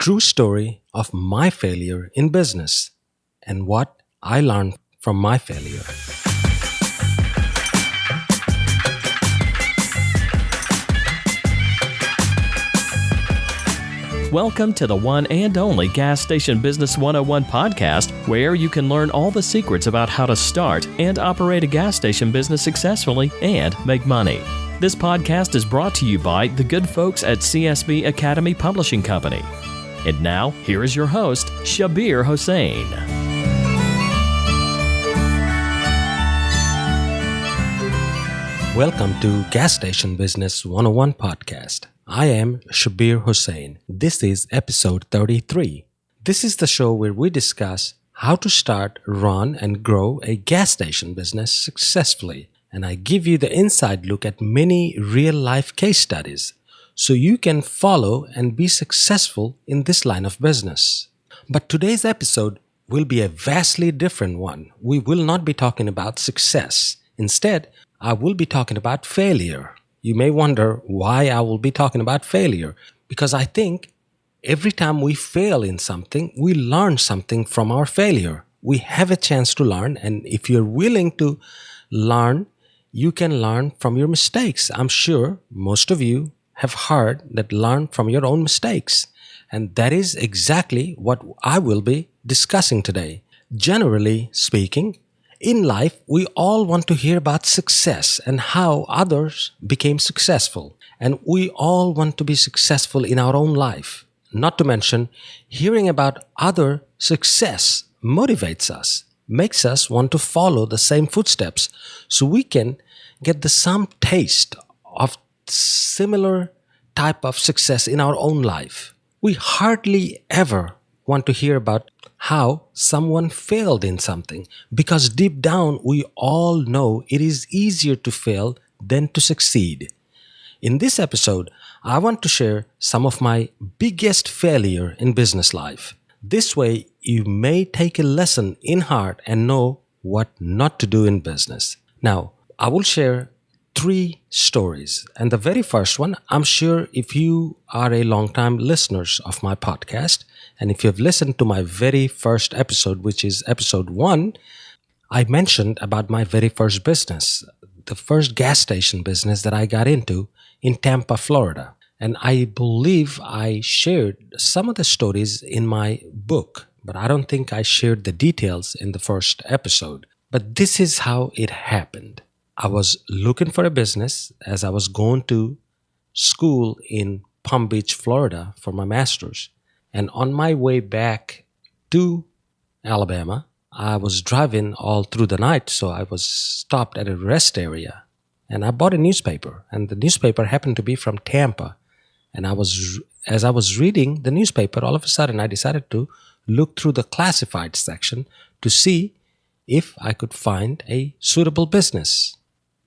true story of my failure in business and what I learned from my failure. Welcome to the one and only Gas Station Business 101 podcast, where you can learn all the secrets about how to start and operate a gas station business successfully and make money. This podcast is brought to you by the good folks at GSB Academy Publishing Company. And now, here is your host, Shabir Hossain. Welcome to Gas Station Business 101 podcast. I am Shabir Hossain. This is episode 33. This is the show where we discuss how to start, run, and grow a gas station business successfully. And I give you the inside look at many real-life case studies so you can follow and be successful in this line of business. But today's episode will be a vastly different one. We will not be talking about success. Instead, I will be talking about failure. You may wonder why I will be talking about failure. Because I think every time we fail in something, we learn something from our failure. We have a chance to learn, and if you're willing to learn, you can learn from your mistakes. I'm sure most of you have heard that learn from your own mistakes. And that is exactly what I will be discussing today. Generally speaking, in life, we all want to hear about success and how others became successful. And we all want to be successful in our own life. Not to mention, hearing about other success motivates us, makes us want to follow the same footsteps so we can get some taste of similar type of success in our own life. We hardly ever want to hear about how someone failed in something, because deep down we all know it is easier to fail than to succeed. In this episode, I want to share some of my biggest failure in business life. This way, you may take a lesson in heart and know what not to do in business. Now, I will share 3 stories. And the very first one, I'm sure if you are a long-time listeners of my podcast, and if you've listened to my very first episode, which is episode 1, I mentioned about my very first business, the first gas station business that I got into in Tampa, Florida. And I believe I shared some of the stories in my book, but I don't think I shared the details in the first episode. But this is how it happened. I was looking for a business as I was going to school in Palm Beach, Florida for my master's. And on my way back to Alabama, I was driving all through the night, so I was stopped at a rest area. And I bought a newspaper, and the newspaper happened to be from Tampa. And as I was reading the newspaper, all of a sudden I decided to look through the classified section to see if I could find a suitable business.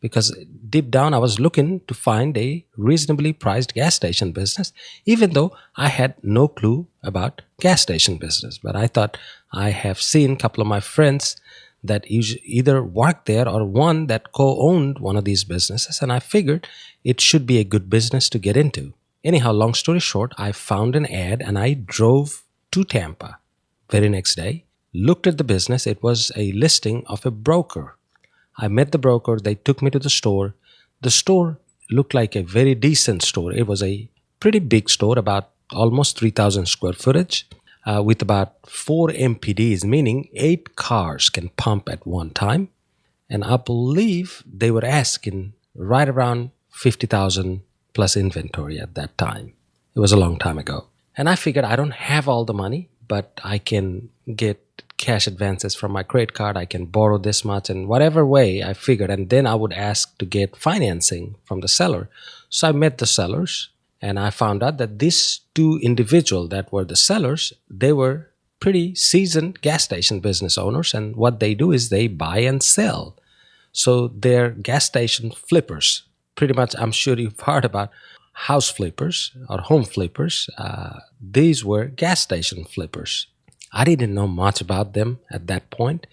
Because deep down I was looking to find a reasonably priced gas station business, even though I had no clue about gas station business. But I thought I have seen a couple of my friends that either worked there or one that co-owned one of these businesses, and I figured it should be a good business to get into. Anyhow, long story short, I found an ad and I drove to Tampa. Very next day, looked at the business. It was a listing of a broker. I met the broker. They took me to the store. The store looked like a very decent store. It was a pretty big store, about almost 3,000 square footage, with about 4 MPDs, meaning 8 cars can pump at one time. And I believe they were asking right around 50,000 plus inventory at that time. It was a long time ago. And I figured I don't have all the money, but I can get cash advances from my credit card. I can borrow this much, and whatever way I figured. And then I would ask to get financing from the seller. So I met the sellers, and I found out that these 2 individuals that were the sellers, they were pretty seasoned gas station business owners. And what they do is they buy and sell. So they're gas station flippers. Pretty much, I'm sure you've heard about house flippers or home flippers. These were gas station flippers. I didn't know much about them at that point,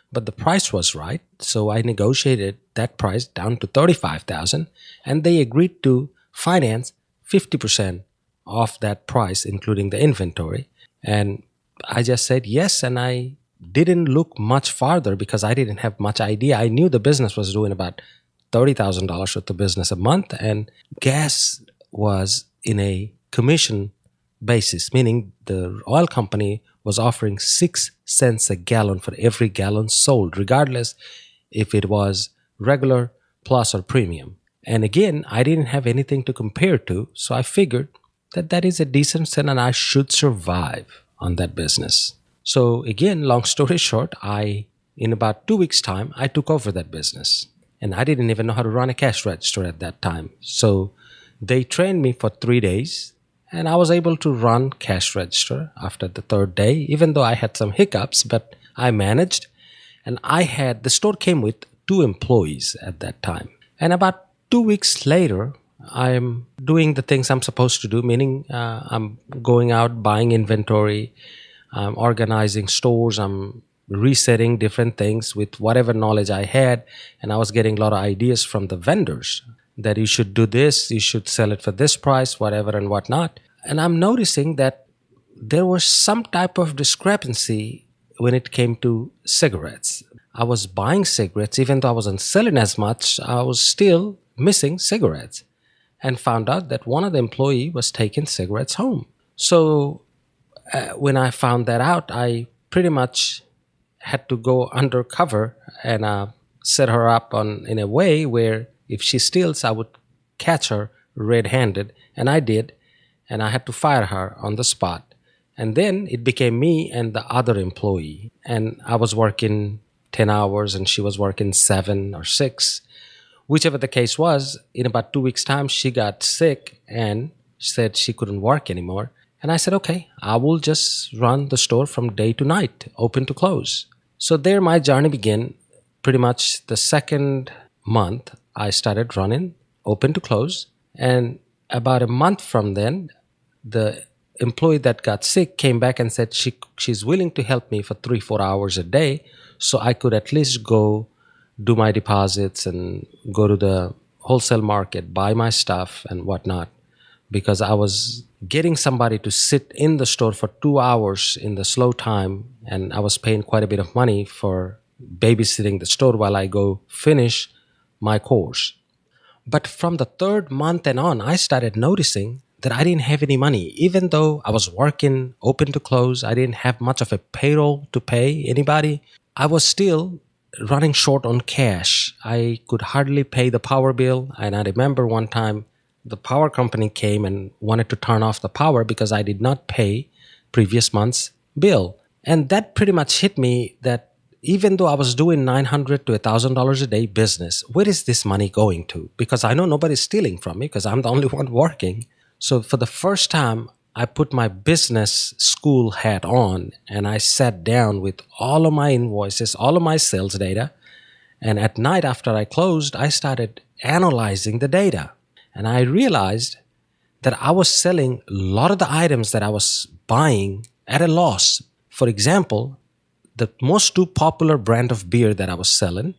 but the price was right. So I negotiated that price down to $35,000, and they agreed to finance 50% off that price, including the inventory. And I just said yes, and I didn't look much farther because I didn't have much idea. I knew the business was doing about $30,000 worth of business a month, and gas was in a commission basis, meaning the oil company was offering 6 cents a gallon for every gallon sold, regardless if it was regular, plus, or premium. And again, I didn't have anything to compare to, so I figured that that is a decent sum and I should survive on that business. So again, long story short, in about 2 weeks' time, I took over that business. And I didn't even know how to run a cash register at that time. So they trained me for 3 days, and I was able to run cash register after the third day, even though I had some hiccups, but I managed. And the store came with 2 employees at that time. And about 2 weeks later, I'm doing the things I'm supposed to do, meaning I'm going out, buying inventory, I'm organizing stores, I'm resetting different things with whatever knowledge I had. And I was getting a lot of ideas from the vendors that you should do this, you should sell it for this price, whatever and whatnot. And I'm noticing that there was some type of discrepancy when it came to cigarettes. I was buying cigarettes, even though I wasn't selling as much, I was still missing cigarettes, and found out that one of the employees was taking cigarettes home. So when I found that out, I pretty much had to go undercover and set her up in a way where if she steals, I would catch her red-handed. And I did. And I had to fire her on the spot. And then it became me and the other employee. And I was working 10 hours and she was working 7 or 6. Whichever the case was, in about 2 weeks' time, she got sick and said she couldn't work anymore. And I said, okay, I will just run the store from day to night, open to close. So there my journey began. Pretty much the second month, I started running open to close. And about a month from then, the employee that got sick came back and said she's willing to help me for 3-4 hours a day so I could at least go do my deposits and go to the wholesale market, buy my stuff and whatnot. Because I was getting somebody to sit in the store for 2 hours in the slow time, and I was paying quite a bit of money for babysitting the store while I go finish my course. But from the third month and on, I started noticing that I didn't have any money. Even though I was working open to close, I didn't have much of a payroll to pay anybody. I was still running short on cash. I could hardly pay the power bill. And I remember one time the power company came and wanted to turn off the power because I did not pay previous month's bill. And that pretty much hit me that even though I was doing $900 to $1,000 a day business, where is this money going to? Because I know nobody's stealing from me because I'm the only one working. So for the first time, I put my business school hat on and I sat down with all of my invoices, all of my sales data. And at night after I closed, I started analyzing the data. And I realized that I was selling a lot of the items that I was buying at a loss. For example, the most 2 popular brand of beer that I was selling,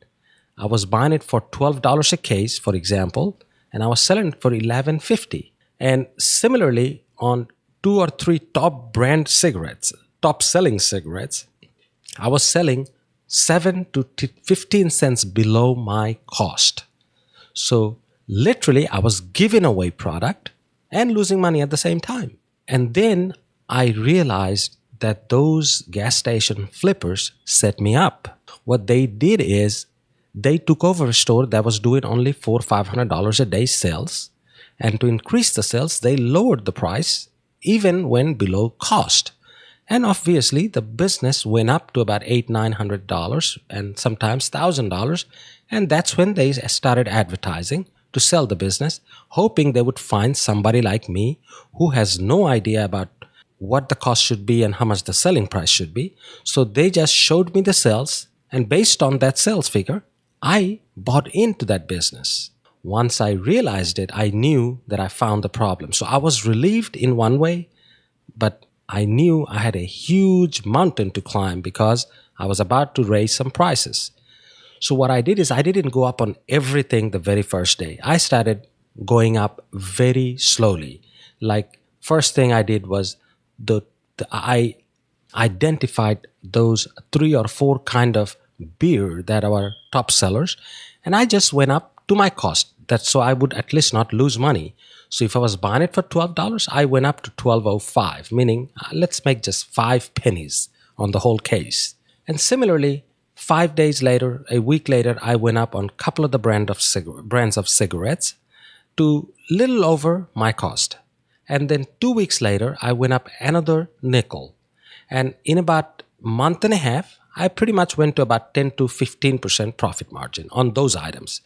I was buying it for $12 a case, for example, and I was selling it for $11.50. And similarly, on 2 or 3 top brand cigarettes, top selling cigarettes, I was selling 7 to 15 cents below my cost. So literally, I was giving away product and losing money at the same time. And then I realized that those gas station flippers set me up. What they did is they took over a store that was doing only $400 or $500 a day sales. And to increase the sales, they lowered the price even when below cost. And obviously, the business went up to about $800-900 and sometimes $1,000. And that's when they started advertising to sell the business, hoping they would find somebody like me who has no idea about what the cost should be and how much the selling price should be. So they just showed me the sales, and based on that sales figure, I bought into that business. Once I realized it, I knew that I found the problem. So I was relieved in one way, but I knew I had a huge mountain to climb because I was about to raise some prices. So what I did is I didn't go up on everything the very first day. I started going up very slowly, like first thing I did was I identified those 3 or 4 kind of beer that are top sellers, and I just went up to my cost. That's so I would at least not lose money. So if I was buying it for $12, I went up to $12.05, meaning let's make just 5 pennies on the whole case. And similarly, 5 days later, a week later, I went up on a couple of the brands of cigarettes to little over my cost. And then 2 weeks later, I went up another nickel. And in about a month and a half, I pretty much went to about 10 to 15% profit margin on those items.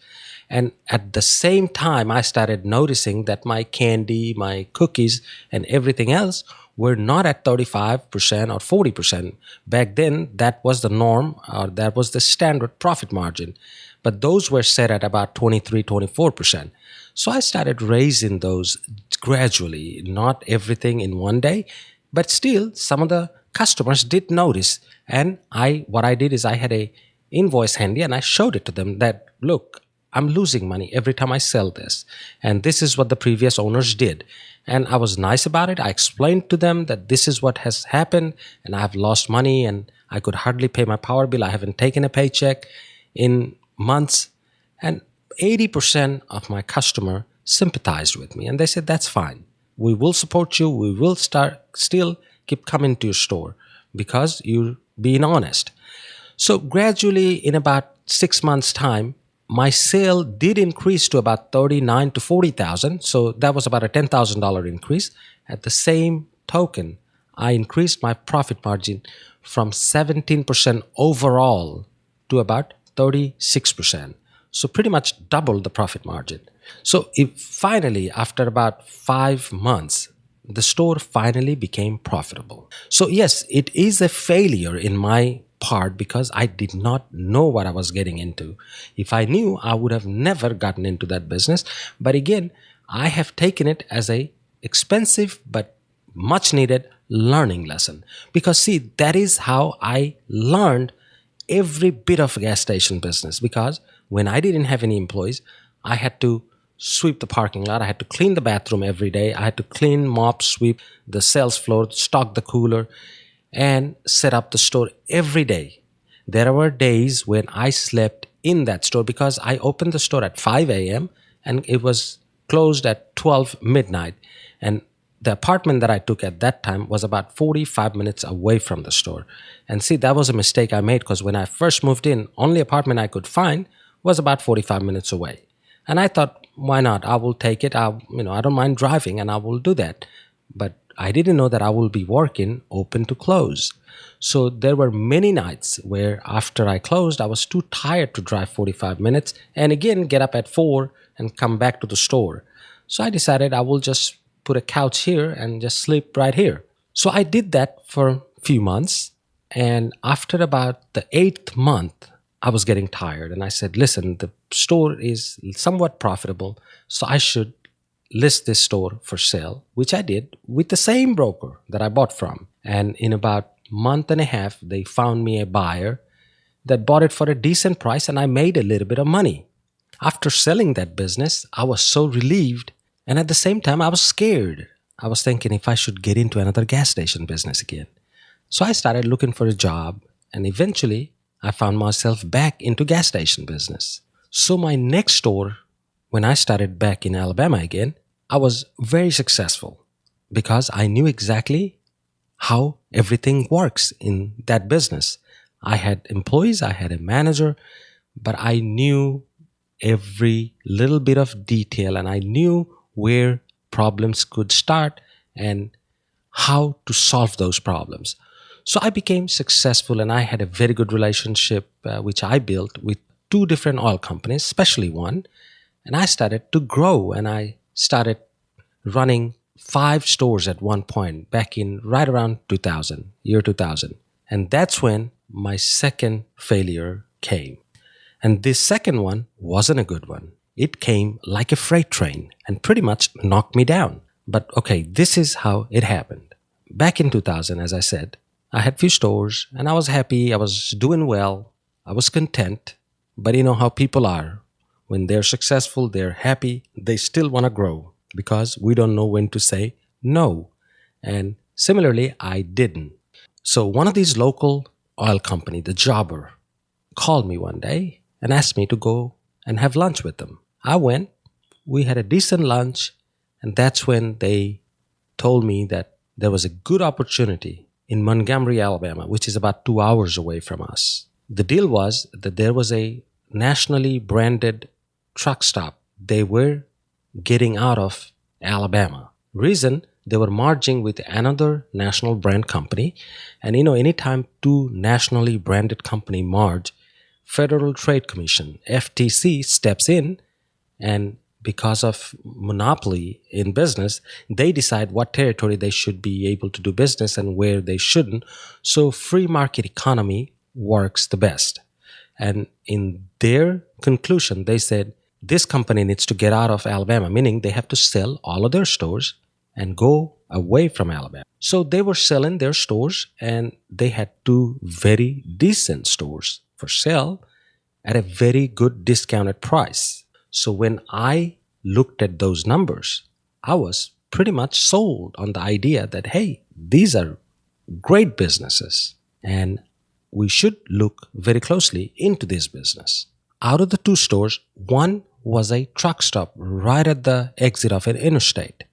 And at the same time, I started noticing that my candy, my cookies, and everything else were not at 35% or 40%. Back then, that was the norm, or that was the standard profit margin. But those were set at about 23, 24%. So I started raising those gradually, not everything in one day, but still some of the customers did notice. And what I did is I had a invoice handy and I showed it to them that, look, I'm losing money every time I sell this. And this is what the previous owners did. And I was nice about it. I explained to them that this is what has happened and I have lost money and I could hardly pay my power bill. I haven't taken a paycheck in months. And 80% of my customer sympathized with me. And they said, that's fine. We will support you. We will still keep coming to your store because you're being honest. So gradually, in about 6 months' time, my sale did increase to about 39 to 40,000. So that was about a $10,000 increase. At the same token, I increased my profit margin from 17% overall to about 36%. So pretty much doubled the profit margin. So finally, after about 5 months, the store finally became profitable. So yes, it is a failure in my part because I did not know what I was getting into. If I knew, I would have never gotten into that business. But again, I have taken it as a expensive but much needed learning lesson. Because see, that is how I learned every bit of gas station business. Because when I didn't have any employees, I had to sweep the parking lot. I had to clean the bathroom every day. I had to clean, mop, sweep the sales floor, stock the cooler, and set up the store every day. There were days when I slept in that store because I opened the store at 5 a.m. and it was closed at 12 midnight. And the apartment that I took at that time was about 45 minutes away from the store. And see, that was a mistake I made because when I first moved in, only apartment I could find was about 45 minutes away. And I thought, why not? I will take it. I don't mind driving and I will do that. But I didn't know that I will be working open to close. So there were many nights where after I closed, I was too tired to drive 45 minutes and again get up at 4 and come back to the store. So I decided I will just put a couch here and just sleep right here. So I did that for a few months. And after about the 8th month, I was getting tired. And I said, listen, the store is somewhat profitable, so I should list this store for sale, which I did with the same broker that I bought from. And in about a month and a half, they found me a buyer that bought it for a decent price and I made a little bit of money. After selling that business, I was so relieved and at the same time, I was scared. I was thinking if I should get into another gas station business again. So I started looking for a job and eventually I found myself back into gas station business. So my next store, when I started back in Alabama again, I was very successful because I knew exactly how everything works in that business. I had employees, I had a manager, but I knew every little bit of detail and I knew where problems could start and how to solve those problems. So I became successful and I had a very good relationship which I built with 2 different oil companies, especially one. And I started to grow and I started running 5 stores at one point back in right around 2000, year 2000. And that's when my second failure came. And this second one wasn't a good one. It came like a freight train and pretty much knocked me down. But okay, this is how it happened. Back in 2000, as I said, I had few stores and I was happy. I was doing well. I was content. But you know how people are. When they're successful, they're happy. They still want to grow because we don't know when to say No. And similarly, I didn't. So one of these local oil company, the jobber, called me one day and asked me to go and have lunch with them. I went. We had a decent lunch, and that's when they told me that there was a good opportunity in Montgomery, Alabama, which is about 2 hours away from us. The deal was that there was a nationally branded truck stop they were getting out of Alabama. Reason, they were merging with another national brand company. And anytime two nationally branded company merge, Federal Trade Commission, FTC, steps in, and because of monopoly in business, they decide what territory they should be able to do business and where they shouldn't. So free market economy works the best. And in their conclusion, they said this company needs to get out of Alabama, meaning they have to sell all of their stores and go away from Alabama. So they were selling their stores, and they had two very decent stores for sale at a very good discounted price. So when I looked at those numbers, I was pretty much sold on the idea that, hey, these are great businesses and we should look very closely into this business. Out of the two stores, one was a truck stop right at the exit of an interstate.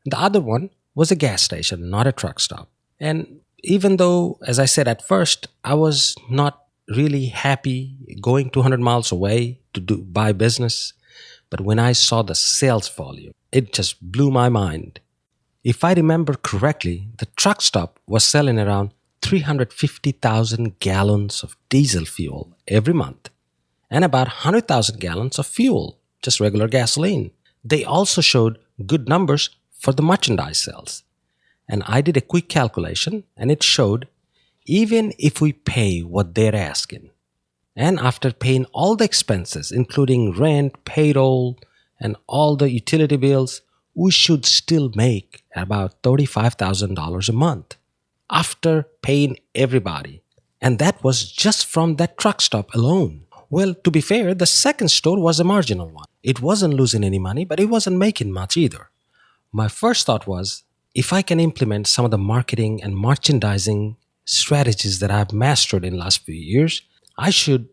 The other one was a gas station, not a truck stop. And even though, as I said at first, I was not really happy going 200 miles away to buy business, but when I saw the sales volume, it just blew my mind. If I remember correctly, the truck stop was selling around 350,000 gallons of diesel fuel every month and about 100,000 gallons of fuel, just regular gasoline. They also showed good numbers for the merchandise sales. And I did a quick calculation, and it showed even if we pay what they're asking, and after paying all the expenses, including rent, payroll, and all the utility bills, we should still make about $35,000 a month after paying everybody. And that was just from that truck stop alone. Well, to be fair, the second store was a marginal one. It wasn't losing any money, but it wasn't making much either. My first thought was, if I can implement some of the marketing and merchandising strategies that I've mastered in the last few years, I should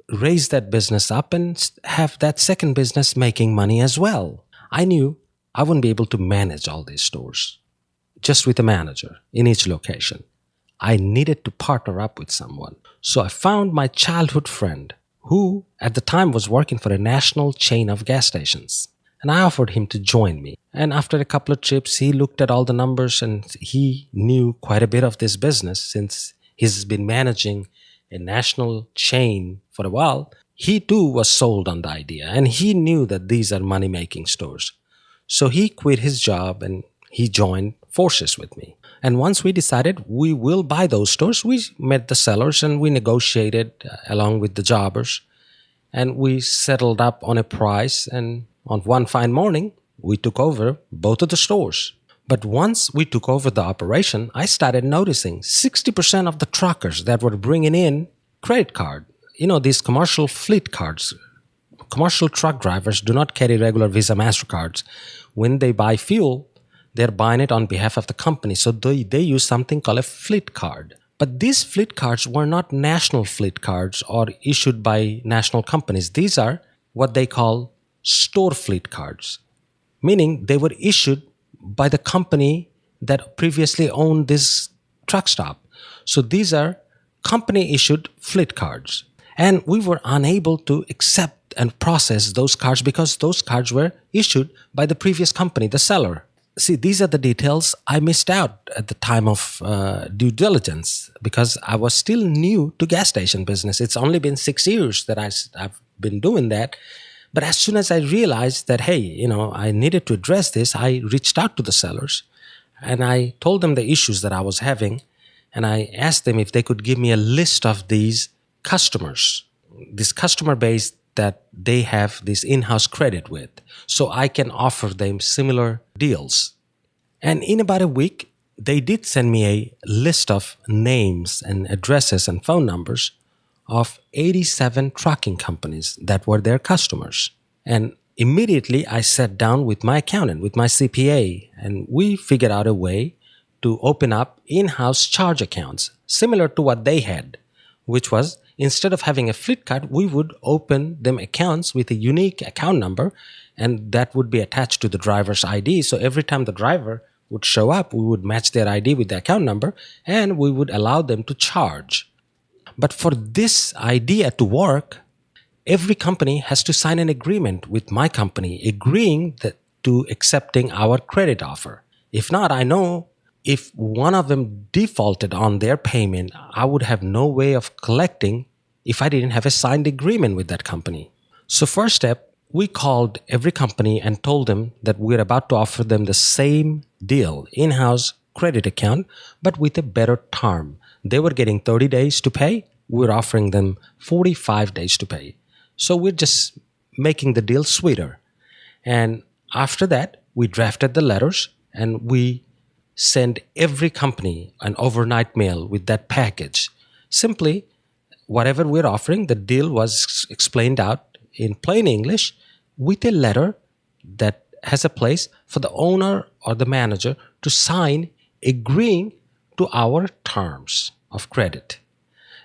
raise that business up and have that second business making money as well. I knew I wouldn't be able to manage all these stores just with a manager in each location. I needed to partner up with someone. So I found my childhood friend who at the time was working for a national chain of gas stations. And I offered him to join me. And after a couple of trips, he looked at all the numbers and he knew quite a bit of this business since he's been managing a national chain for a while. He too was sold on the idea, and he knew that these are money-making stores. So he quit his job and he joined forces with me. And once we decided we will buy those stores, we met the sellers and we negotiated along with the jobbers. And we settled up on a price, and on one fine morning, we took over both of the stores. But once we took over the operation, I started noticing 60% of the truckers that were bringing in credit card, these commercial fleet cards. Commercial truck drivers do not carry regular Visa MasterCards. When they buy fuel, they're buying it on behalf of the company. So they use something called a fleet card. But these fleet cards were not national fleet cards or issued by national companies. These are what they call store fleet cards, meaning they were issued by the company that previously owned this truck stop. So these are company issued fleet cards. And we were unable to accept and process those cards because those cards were issued by the previous company, the seller. See, these are the details I missed out at the time of due diligence because I was still new to gas station business. It's only been 6 years that I've been doing that. But as soon as I realized that, hey, I needed to address this, I reached out to the sellers and I told them the issues that I was having. And I asked them if they could give me a list of these customers, this customer base that they have this in-house credit with, so I can offer them similar deals. And in about a week, they did send me a list of names and addresses and phone numbers of 87 trucking companies that were their customers. And immediately I sat down with my accountant, with my CPA, and we figured out a way to open up in-house charge accounts similar to what they had, which was instead of having a fleet card, we would open them accounts with a unique account number, and that would be attached to the driver's ID. So every time the driver would show up, we would match their ID with the account number, and we would allow them to charge. But for this idea to work, every company has to sign an agreement with my company, agreeing to accepting our credit offer. If not, I know if one of them defaulted on their payment, I would have no way of collecting if I didn't have a signed agreement with that company. So first step, we called every company and told them that we're about to offer them the same deal, in-house credit account, but with a better term. They were getting 30 days to pay. We're offering them 45 days to pay. So we're just making the deal sweeter. And after that, we drafted the letters and we sent every company an overnight mail with that package. Simply, whatever we're offering, the deal was explained out in plain English with a letter that has a place for the owner or the manager to sign agreeing to our terms of credit.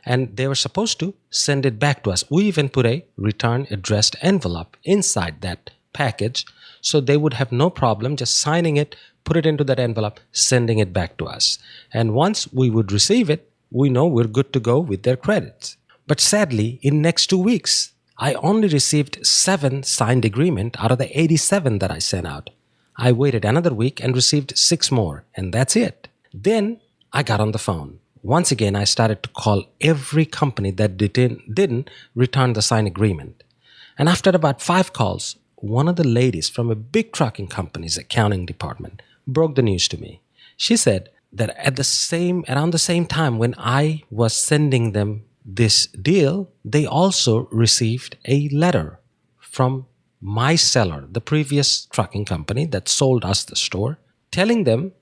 And they were supposed to send it back to us. We even put a return addressed envelope inside that package, so they would have no problem just signing it, put it into that envelope, sending it back to us. And once we would receive it, we know we're good to go with their credits. But sadly, in next 2 weeks, I only received 7 signed agreement out of the 87 that I sent out. I waited another week and received 6 more, and that's it. Then I got on the phone. Once again, I started to call every company that didn't return the signed agreement. And after about 5 calls, one of the ladies from a big trucking company's accounting department broke the news to me. She said that around the same time when I was sending them this deal, they also received a letter from my seller, the previous trucking company that sold us the store, telling them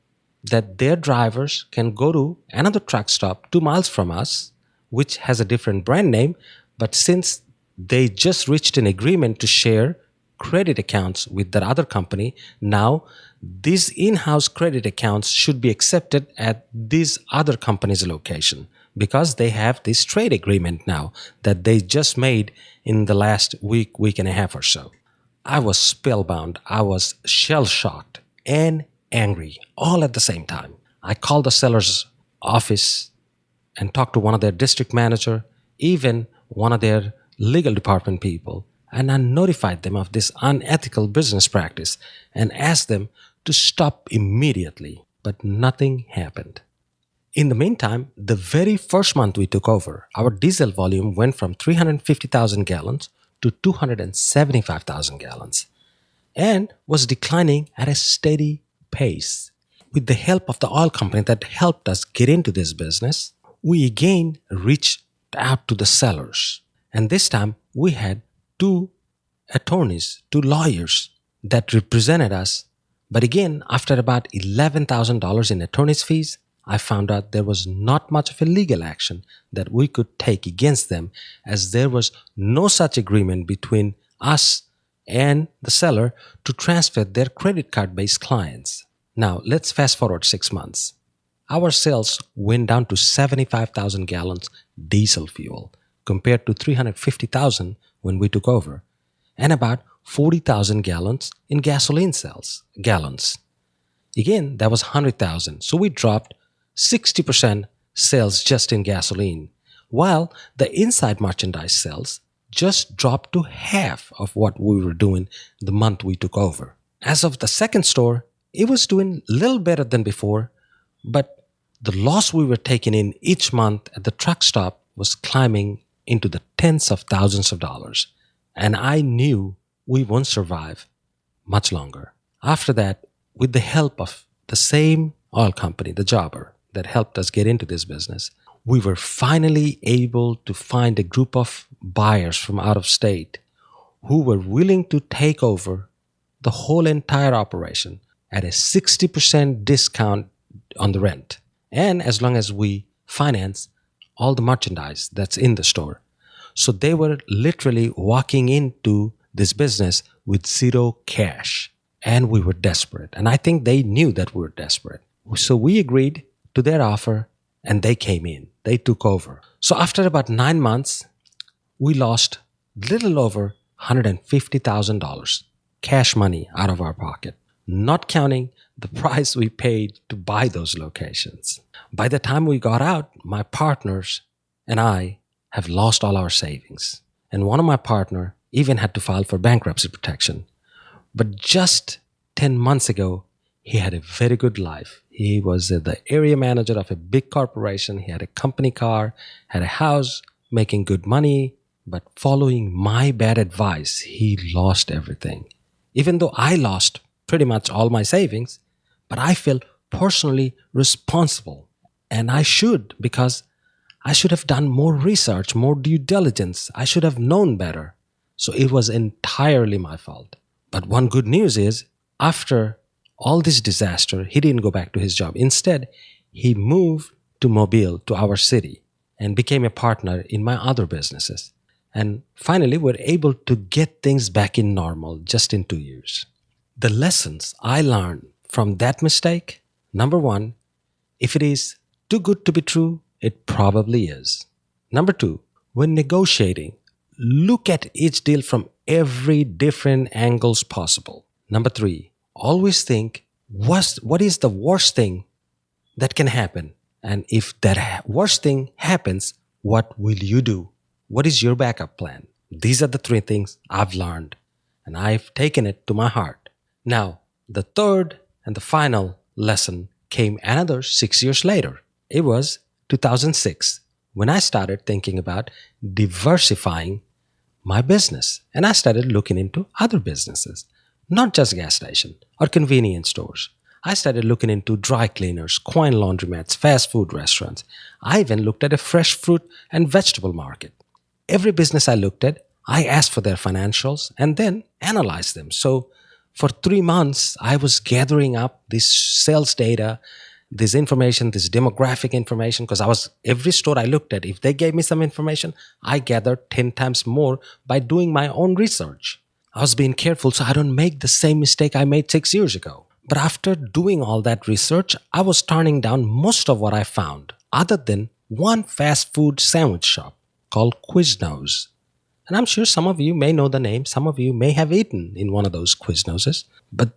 that their drivers can go to another truck stop 2 miles from us, which has a different brand name, but since they just reached an agreement to share credit accounts with that other company, now these in-house credit accounts should be accepted at this other company's location because they have this trade agreement now that they just made in the last week and a half or so. I was spellbound. I was shell-shocked and angry all at the same time. I called the seller's office and talked to one of their district manager, even one of their legal department people, and I notified them of this unethical business practice and asked them to stop immediately, but nothing happened. In the meantime, the very first month we took over, our diesel volume went from 350,000 gallons to 275,000 gallons and was declining at a steady pace. With the help of the oil company that helped us get into this business, we again reached out to the sellers. And this time we had 2 attorneys, 2 lawyers that represented us. But again, after about $11,000 in attorney's fees, I found out there was not much of a legal action that we could take against them, as there was no such agreement between us and the seller to transfer their credit card-based clients. Now, let's fast forward 6 months. Our sales went down to 75,000 gallons diesel fuel compared to 350,000 when we took over, and about 40,000 gallons in gasoline gallons. Again, that was 100,000. So we dropped 60% sales just in gasoline, while the inside merchandise sales just dropped to half of what we were doing the month we took over. As of the second store, it was doing a little better than before, but the loss we were taking in each month at the truck stop was climbing into the tens of thousands of dollars, and I knew we won't survive much longer. After that, with the help of the same oil company, the jobber, that helped us get into this business, we were finally able to find a group of buyers from out of state who were willing to take over the whole entire operation at a 60% discount on the rent, and as long as we finance all the merchandise that's in the store. So they were literally walking into this business with zero cash. And we were desperate. And I think they knew that we were desperate. So we agreed to their offer and they came in. They took over. So after about 9 months, we lost little over $150,000 cash money out of our pocket, not counting the price we paid to buy those locations. By the time we got out, my partners and I have lost all our savings. And one of my partner even had to file for bankruptcy protection. But just 10 months ago, he had a very good life. He was the area manager of a big corporation. He had a company car, had a house, making good money. But following my bad advice, he lost everything. Even though I lost pretty much all my savings, but I feel personally responsible. And I should, because I should have done more research, more due diligence. I should have known better. So it was entirely my fault. But one good news is, after all this disaster, he didn't go back to his job. Instead, he moved to Mobile, to our city, and became a partner in my other businesses. And finally, we're able to get things back in normal just in 2 years. The lessons I learned from that mistake: number one, if it is too good to be true, it probably is. Number two, when negotiating, look at each deal from every different angles possible. Number three, always think, what is the worst thing that can happen? And if that worst thing happens, what will you do? What is your backup plan? These are the three things I've learned, and I've taken it to my heart. Now, the third and the final lesson came another 6 years later. It was 2006 when I started thinking about diversifying my business, and I started looking into other businesses, not just gas station or convenience stores. I started looking into dry cleaners, coin laundromats, fast food restaurants. I even looked at a fresh fruit and vegetable market. Every business I looked at, I asked for their financials and then analyzed them. So for 3 months, I was gathering up this sales data, this information, this demographic information, because every store I looked at, if they gave me some information, I gathered 10 times more by doing my own research. I was being careful so I don't make the same mistake I made 6 years ago. But after doing all that research, I was turning down most of what I found, other than one fast food sandwich shop called Quiznos. And I'm sure some of you may know the name. Some of you may have eaten in one of those Quiznos. But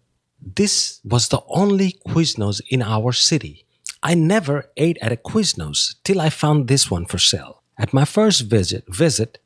this was the only Quiznos in our city. I never ate at a Quiznos till I found this one for sale. At my first visit,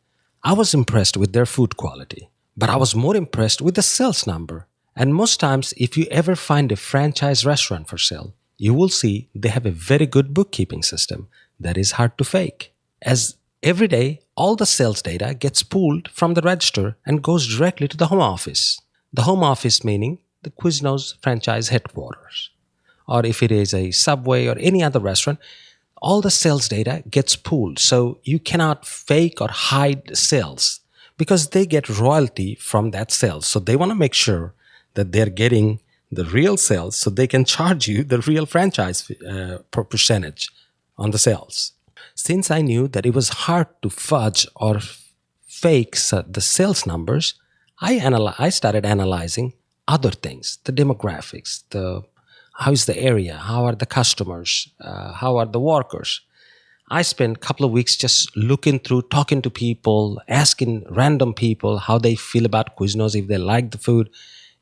I was impressed with their food quality. But I was more impressed with the sales number. And most times, if you ever find a franchise restaurant for sale, you will see they have a very good bookkeeping system that is hard to fake. As every day, all the sales data gets pulled from the register and goes directly to the home office. The home office meaning the Quiznos franchise headquarters. Or if it is a Subway or any other restaurant, all the sales data gets pulled. So you cannot fake or hide sales because they get royalty from that sales. So they want to make sure that they're getting the real sales so they can charge you the real franchise percentage on the sales. Since I knew that it was hard to fudge or fake the sales numbers, I started analyzing other things, the demographics, how is the area, how are the customers, how are the workers. I spent a couple of weeks just looking through, talking to people, asking random people how they feel about Quiznos, if they like the food,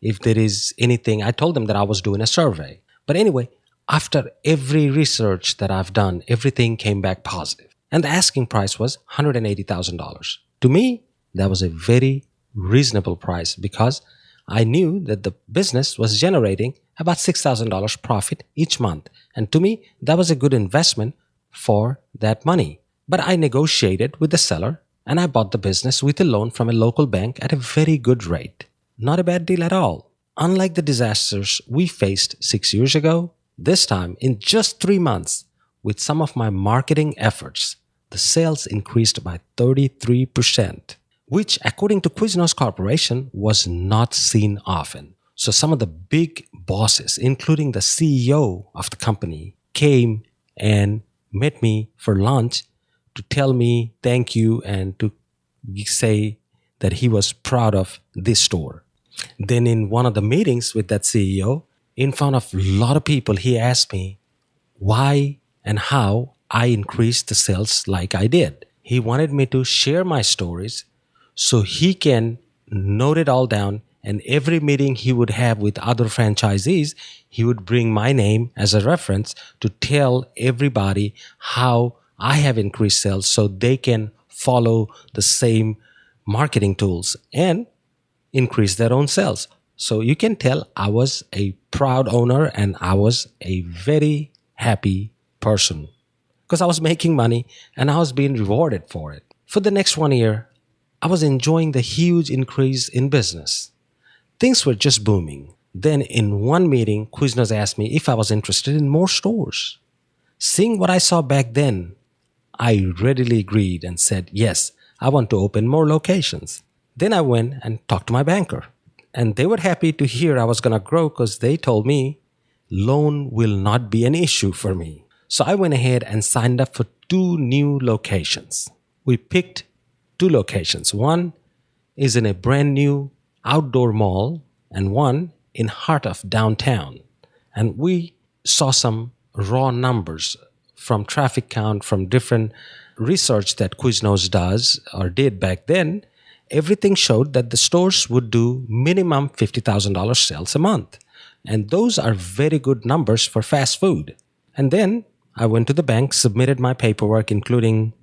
if there is anything. I told them that I was doing a survey. But anyway, after every research that I've done, everything came back positive. And the asking price was $180,000. To me, that was a very reasonable price because I knew that the business was generating about $6,000 profit each month. And to me, that was a good investment for that money. But I negotiated with the seller and I bought the business with a loan from a local bank at a very good rate. Not a bad deal at all. Unlike the disasters we faced 6 years ago, this time in just 3 months, with some of my marketing efforts, the sales increased by 33%, which according to Quiznos Corporation was not seen often. So some of the big bosses, including the CEO of the company, came and met me for lunch to tell me thank you and to say that he was proud of this store. Then in one of the meetings with that CEO, in front of a lot of people, he asked me why and how I increased the sales like I did. He wanted me to share my stories so he can note it all down, and every meeting he would have with other franchisees, he would bring my name as a reference to tell everybody how I have increased sales so they can follow the same marketing tools and increase their own sales. So you can tell I was a proud owner and I was a very happy person because I was making money and I was being rewarded for it. For the next 1 year, I was enjoying the huge increase in business. Things were just booming. Then in one meeting, Quiznos asked me if I was interested in more stores. Seeing what I saw back then, I readily agreed and said, yes, I want to open more locations. Then I went and talked to my banker. And they were happy to hear I was going to grow because they told me loan will not be an issue for me. So I went ahead and signed up for 2 new locations. We picked 2 locations. One is in a brand new outdoor mall and one in heart of downtown. And we saw some raw numbers from traffic count, from different research that Quiznos does or did back then. Everything showed that the stores would do minimum $50,000 sales a month. And those are very good numbers for fast food. And then I went to the bank, submitted my paperwork, including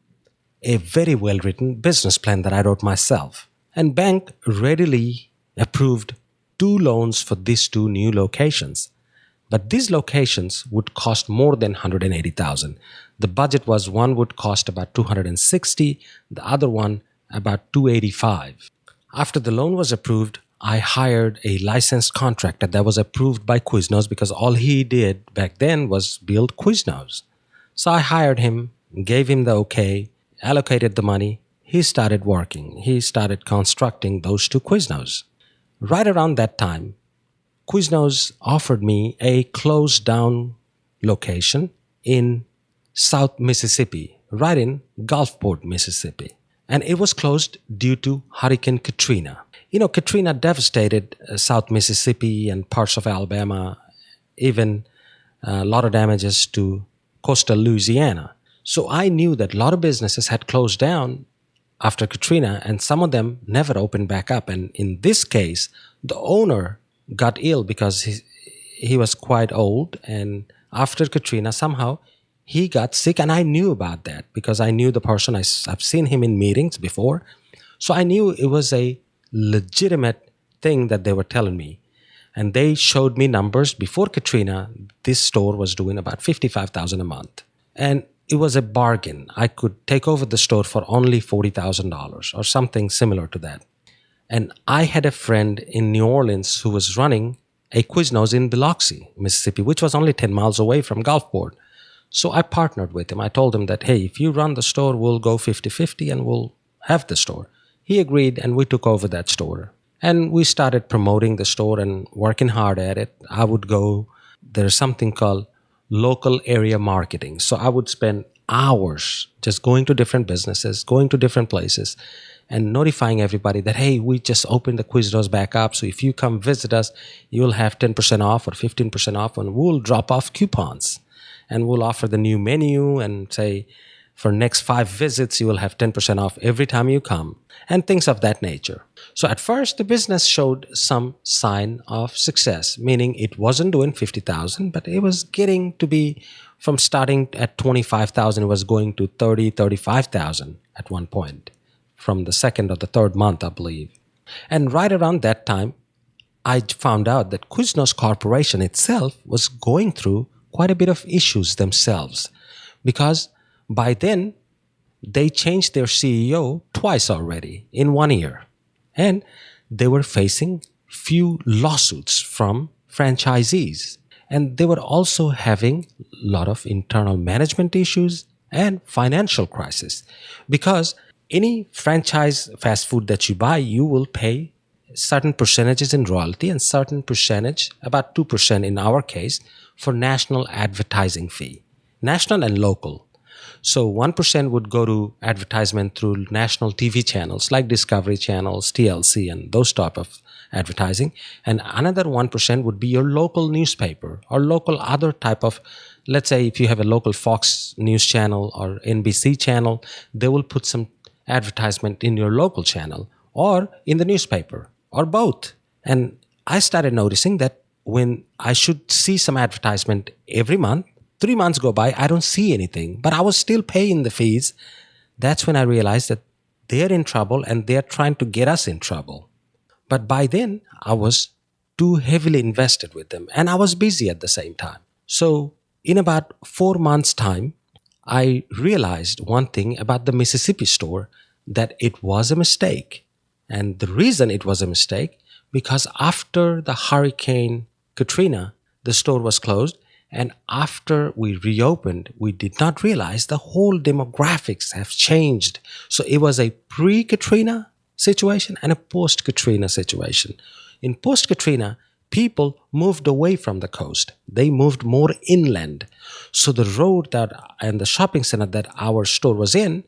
a very well-written business plan that I wrote myself. And bank readily approved 2 loans for these 2 new locations. But these locations would cost more than $180,000. The budget was one would cost about $260,000, the other one about $285,000. After the loan was approved, I hired a licensed contractor that was approved by Quiznos because all he did back then was build Quiznos. So I hired him, gave him the okay, allocated the money. He started working. He started constructing those 2 Quiznos. Right around that time, Quiznos offered me a closed down location in South Mississippi, right in Gulfport, Mississippi. And it was closed due to Hurricane Katrina. You know, Katrina devastated South Mississippi and parts of Alabama, even a lot of damages to coastal Louisiana. So I knew that a lot of businesses had closed down after Katrina, and some of them never opened back up. And in this case, the owner got ill because he was quite old, and after Katrina, somehow he got sick, and I knew about that because I knew the person. I've seen him in meetings before. So I knew it was a legitimate thing that they were telling me. And they showed me numbers. Before Katrina, this store was doing about $55,000 a month. And it was a bargain. I could take over the store for only $40,000 or something similar to that. And I had a friend in New Orleans who was running a Quiznos in Biloxi, Mississippi, which was only 10 miles away from Gulfport. So I partnered with him. I told him that, hey, if you run the store, we'll go 50-50 and we'll have the store. He agreed, and we took over that store. And we started promoting the store and working hard at it. I would go, there's something called local area marketing. So I would spend hours just going to different businesses, going to different places, and notifying everybody that, hey, we just opened the Quiznos back up. So if you come visit us, you'll have 10% off or 15% off, and we'll drop off coupons. And we'll offer the new menu and say, for next 5 visits, you will have 10% off every time you come, and things of that nature. So at first, the business showed some sign of success, meaning it wasn't doing $50,000, but it was getting to be, from starting at $25,000, it was going to $30,000, $35,000 at one point, from the second or the third month, I believe. And right around that time, I found out that Quiznos Corporation itself was going through quite a bit of issues themselves, because by then, they changed their CEO twice already in 1 year. And they were facing few lawsuits from franchisees. And they were also having a lot of internal management issues and financial crisis. Because any franchise fast food that you buy, you will pay certain percentages in royalty and certain percentage, about 2% in our case, for national advertising fee, national and local. So 1% would go to advertisement through national TV channels like Discovery Channels, TLC, and those type of advertising. And another 1% would be your local newspaper or local other type of, let's say if you have a local Fox News channel or NBC channel, they will put some advertisement in your local channel or in the newspaper or both. And I started noticing that when I should see some advertisement every month, 3 months go by, I don't see anything, but I was still paying the fees. That's when I realized that they're in trouble and they're trying to get us in trouble. But by then, I was too heavily invested with them and I was busy at the same time. So in about 4 months' time, I realized one thing about the Mississippi store, that it was a mistake. And the reason it was a mistake, because after the Hurricane Katrina, the store was closed. And after we reopened, we did not realize the whole demographics have changed. So it was a pre-Katrina situation and a post-Katrina situation. In post-Katrina, people moved away from the coast. They moved more inland. So the road that and the shopping center that our store was in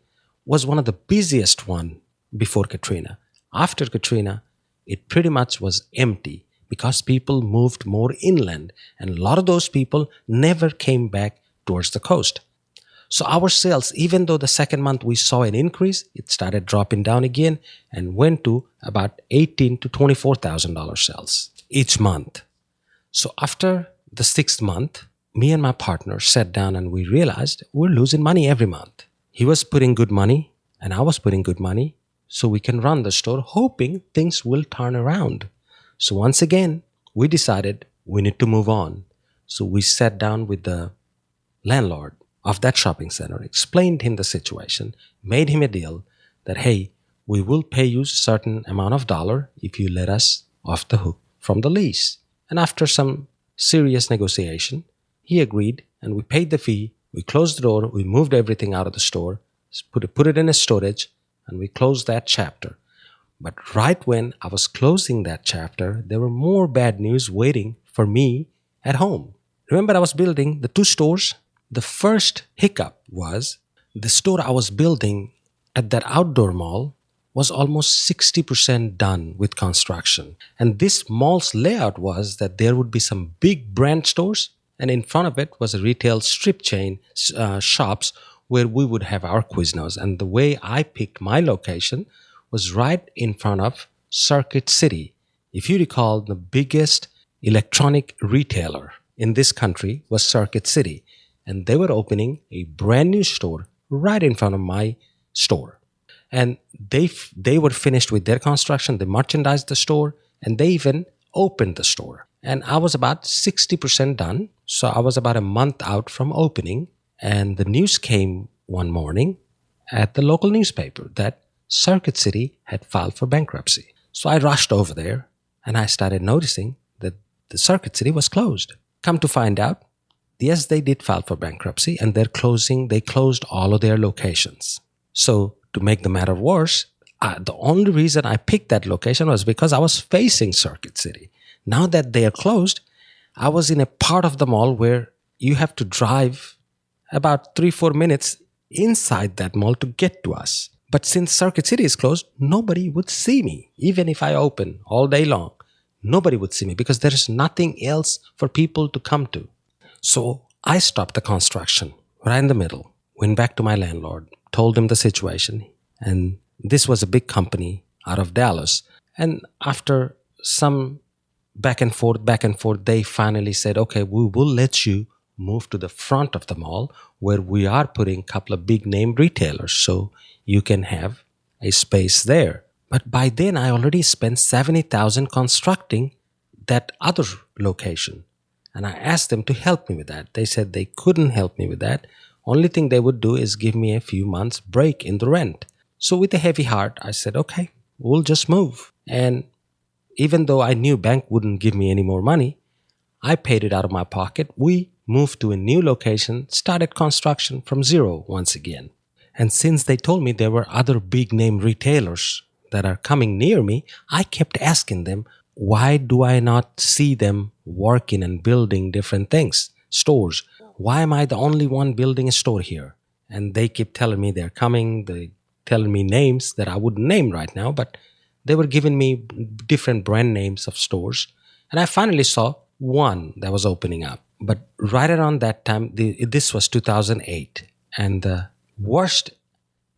was one of the busiest one before Katrina. After Katrina, it pretty much was empty because people moved more inland, and a lot of those people never came back towards the coast. So our sales, even though the second month we saw an increase, it started dropping down again and went to about $18,000 to $24,000 sales each month. So after the 6th month, me and my partner sat down and we realized we're losing money every month. He was putting good money and I was putting good money so we can run the store hoping things will turn around. So once again, we decided we need to move on. So we sat down with the landlord of that shopping center, explained him the situation, made him a deal that, hey, we will pay you a certain amount of dollar if you let us off the hook from the lease. And after some serious negotiation, he agreed and we paid the fee. We closed the door, we moved everything out of the store, put it in a storage, and we closed that chapter. But right when I was closing that chapter, there were more bad news waiting for me at home. Remember, I was building the 2 stores? The first hiccup was the store I was building at that outdoor mall was almost 60% done with construction. And this mall's layout was that there would be some big brand stores, and in front of it was a retail strip chain shops where we would have our Quiznos. And the way I picked my location was right in front of Circuit City. If you recall, the biggest electronic retailer in this country was Circuit City. And they were opening a brand new store right in front of my store. And they were finished with their construction. They merchandised the store and they even opened the store. And I was about 60% done. So I was about a month out from opening. And the news came one morning at the local newspaper that Circuit City had filed for bankruptcy. So I rushed over there and I started noticing that the Circuit City was closed. Come to find out, yes, they did file for bankruptcy and they closed all of their locations. So to make the matter worse, the only reason I picked that location was because I was facing Circuit City. Now that they are closed, I was in a part of the mall where you have to drive about 3-4 minutes inside that mall to get to us. But since Circuit City is closed, nobody would see me. Even if I open all day long, nobody would see me because there is nothing else for people to come to. So I stopped the construction right in the middle, went back to my landlord, told him the situation. And this was a big company out of Dallas. And after some back and forth, they finally said, okay, we will let you move to the front of the mall where we are putting a couple of big name retailers so you can have a space there. But by then I already spent $70,000 constructing that other location. And I asked them to help me with that. They said they couldn't help me with that. Only thing they would do is give me a few months break in the rent. So with a heavy heart, I said, okay, we'll just move. And even though I knew bank wouldn't give me any more money, I paid it out of my pocket. We moved to a new location, started construction from zero once again. And since they told me there were other big name retailers that are coming near me, I kept asking them, why do I not see them working and building different things, stores? Why am I the only one building a store here? and they keep telling me they're coming. They telling me names that I wouldn't name right now, but they were giving me different brand names of stores. And I finally saw one that was opening up. But right around that time, this was 2008, and the worst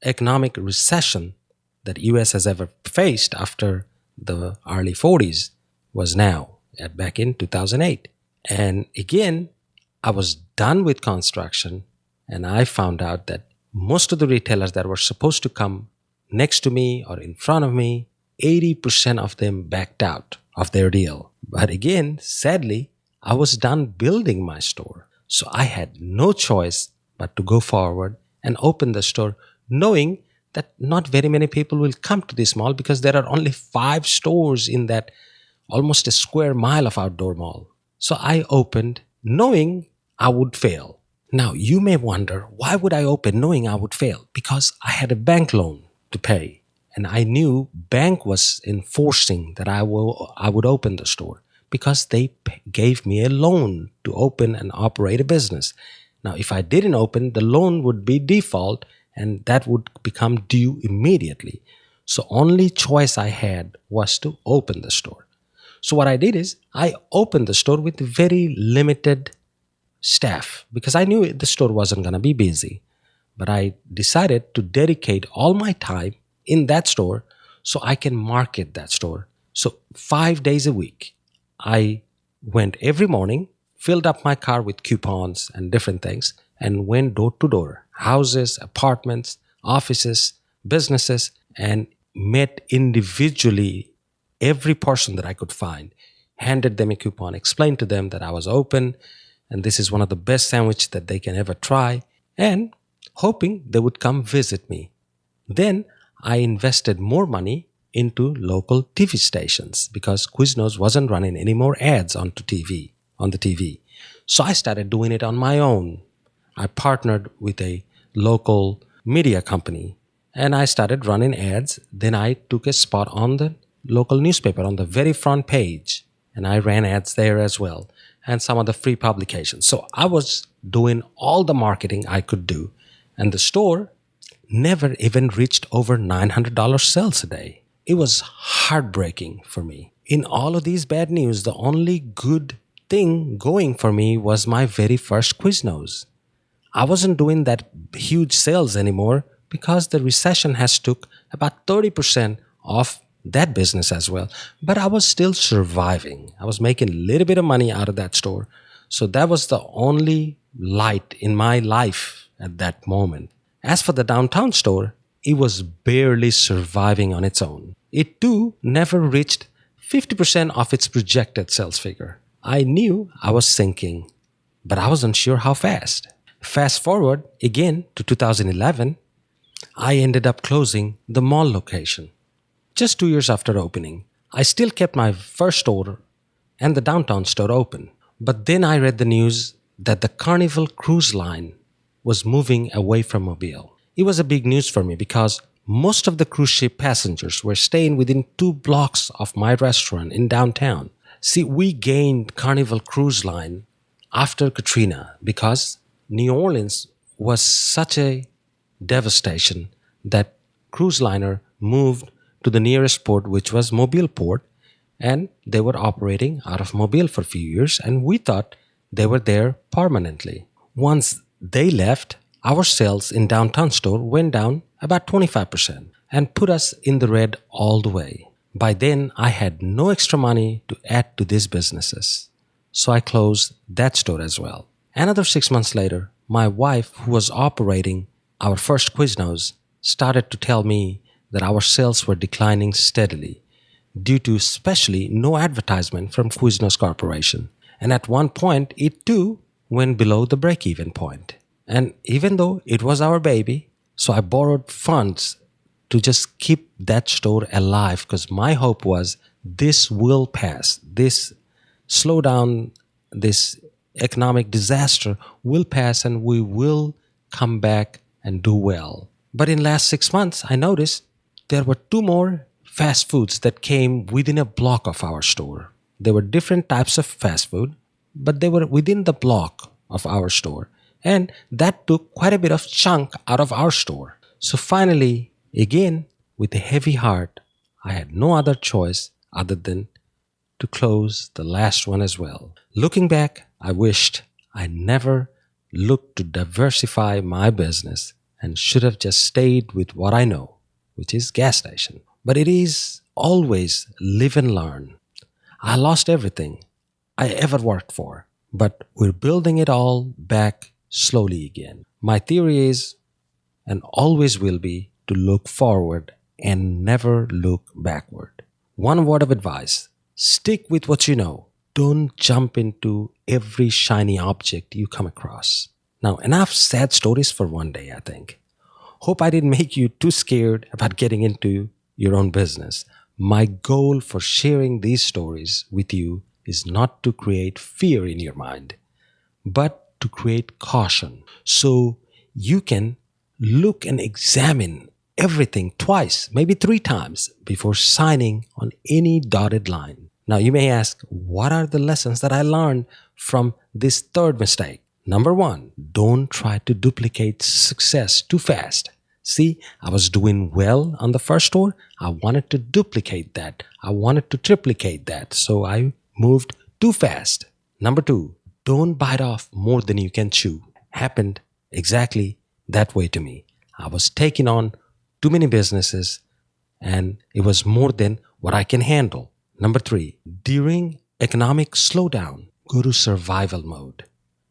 economic recession that US has ever faced after the early 40s was now, back in 2008. And again, I was done with construction, and I found out that most of the retailers that were supposed to come next to me or in front of me, 80% of them backed out of their deal. But again, sadly, I was done building my store. So I had no choice but to go forward and open the store, knowing that not very many people will come to this mall because there are only 5 stores in that almost a square mile of outdoor mall. So I opened knowing I would fail. Now, you may wonder, why would I open knowing I would fail? Because I had a bank loan to pay. And I knew bank was enforcing that I would open the store because they gave me a loan to open and operate a business. Now, if I didn't open, the loan would be default and that would become due immediately. So only choice I had was to open the store. So what I did is I opened the store with very limited staff because I knew the store wasn't going to be busy. But I decided to dedicate all my time in that store so I can market that store. So 5 days a week, I went every morning, filled up my car with coupons and different things, and went door to door, houses, apartments, offices, businesses, and met individually every person that I could find, handed them a coupon, explained to them that I was open, and this is one of the best sandwiches that they can ever try, and hoping they would come visit me. Then I invested more money into local TV stations because Quiznos wasn't running any more ads on the TV. So I started doing it on my own. I partnered with a local media company and I started running ads. Then I took a spot on the local newspaper on the very front page and I ran ads there as well and some of the free publications. So I was doing all the marketing I could do, and the store never even reached over $900 sales a day. It was heartbreaking for me. In all of these bad news, the only good thing going for me was my very first Quiznos. I wasn't doing that huge sales anymore because the recession has took about 30% of that business as well. But I was still surviving. I was making a little bit of money out of that store. So that was the only light in my life at that moment. As for the downtown store, it was barely surviving on its own. It too never reached 50% of its projected sales figure. I knew I was sinking, but I wasn't sure how fast. Fast forward again to 2011, I ended up closing the mall location. Just 2 years after opening, I still kept my first store and the downtown store open. But then I read the news that the Carnival cruise line was moving away from Mobile. It was a big news for me because most of the cruise ship passengers were staying within 2 blocks of my restaurant in downtown. See, we gained Carnival Cruise Line after Katrina because New Orleans was such a devastation that cruise liner moved to the nearest port, which was Mobile Port, and they were operating out of Mobile for a few years, and we thought they were there permanently. Once they left, our sales in downtown store went down about 25% and put us in the red all the way. By then, I had no extra money to add to these businesses. So I closed that store as well. Another 6 months later, my wife, who was operating our first Quiznos, started to tell me that our sales were declining steadily due to especially no advertisement from Quiznos Corporation. And at one point, it too went below the break-even point. And even though it was our baby, so I borrowed funds to just keep that store alive because my hope was this will pass. This slowdown, this economic disaster will pass and we will come back and do well. But in last 6 months, I noticed there were 2 more fast foods that came within a block of our store. There were different types of fast food, but they were within the block of our store. And that took quite a bit of chunk out of our store. So finally, again, with a heavy heart, I had no other choice other than to close the last one as well. Looking back, I wished I never looked to diversify my business and should have just stayed with what I know, which is gas station. But it is always live and learn. I lost everything I ever worked for, but we're building it all back slowly again. My theory is, and always will be, to look forward and never look backward. One word of advice: stick with what you know. Don't jump into every shiny object you come across. Now, enough sad stories for one day, I think. Hope I didn't make you too scared about getting into your own business. My goal for sharing these stories with you is not to create fear in your mind, but to create caution so you can look and examine everything twice, maybe 3 times before signing on any dotted line. Now you may ask, what are the lessons that I learned from this third mistake? Number 1, don't try to duplicate success too fast. See, I was doing well on the first store. I wanted to duplicate that. I wanted to triplicate that. So I moved too fast. Number 2, don't bite off more than you can chew. Happened exactly that way to me. I was taking on too many businesses and it was more than what I can handle. Number 3, during economic slowdown, go to survival mode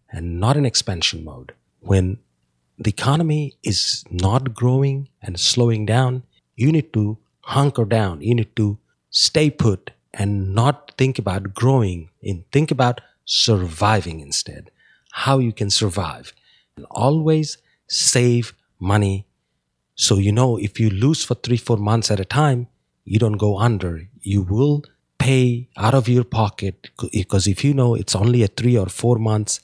and not in expansion mode. When the economy is not growing and slowing down, you need to hunker down. You need to stay put and not think about growing and think about surviving instead. How you can survive. And always save money. So you know if you lose for 3-4 months at a time, you don't go under. You will pay out of your pocket, because if you know it's only a 3 or 4 months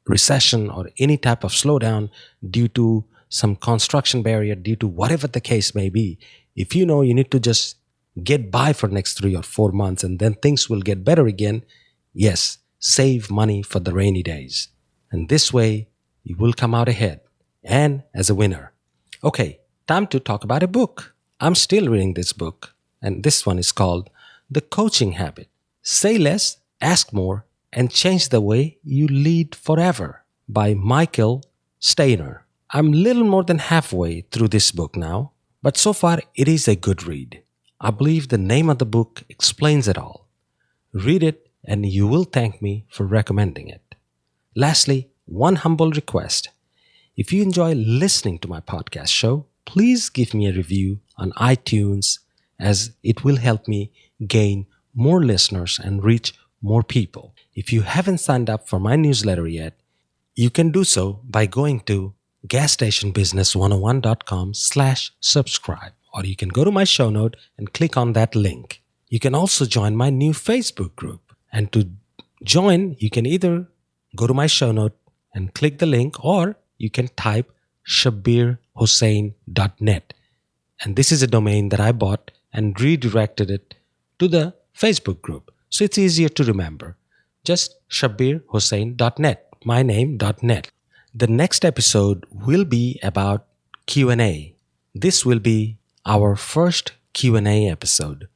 recession or any type of slowdown due to some construction barrier, due to whatever the case may be, if you know you need to just get by for next 3 or 4 months and then things will get better again, yes, save money for the rainy days. And this way you will come out ahead and as a winner. Okay, time to talk about a book. I'm still reading this book, and this one is called The Coaching Habit. Say less, ask more, and change the way you lead forever by Michael Steiner. I'm little more than halfway through this book now, but so far it is a good read. I believe the name of the book explains it all. Read it and you will thank me for recommending it. Lastly, one humble request. If you enjoy listening to my podcast show, please give me a review on iTunes, as it will help me gain more listeners and reach more people. If you haven't signed up for my newsletter yet, you can do so by going to gasstationbusiness101.com/subscribe, or you can go to my show note and click on that link. You can also join my new Facebook group. And to join, you can either go to my show note and click the link, or you can type shabirhossain.net. And this is a domain that I bought and redirected it to the Facebook group. So it's easier to remember. Just shabirhossain.net, my name.net. The next episode will be about Q&A. This will be our first Q&A episode,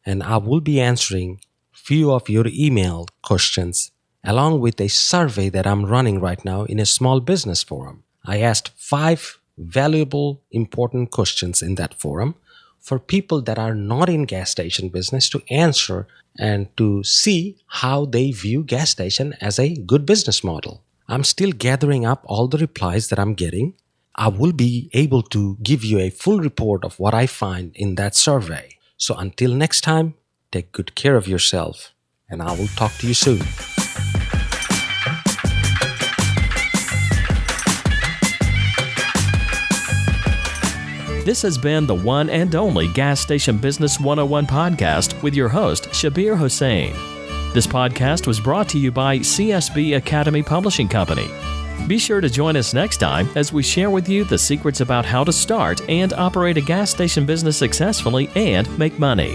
and I will be answering few of your email questions along with a survey that I'm running right now in a small business forum. I asked 5 valuable, important questions in that forum for people that are not in gas station business to answer and to see how they view gas station as a good business model. I'm still gathering up all the replies that I'm getting. I will be able to give you a full report of what I find in that survey. So until next time, take good care of yourself, and I will talk to you soon. This has been the one and only Gas Station Business 101 podcast with your host, Shabir Hossain. This podcast was brought to you by CSB Academy Publishing Company. Be sure to join us next time as we share with you the secrets about how to start and operate a gas station business successfully and make money.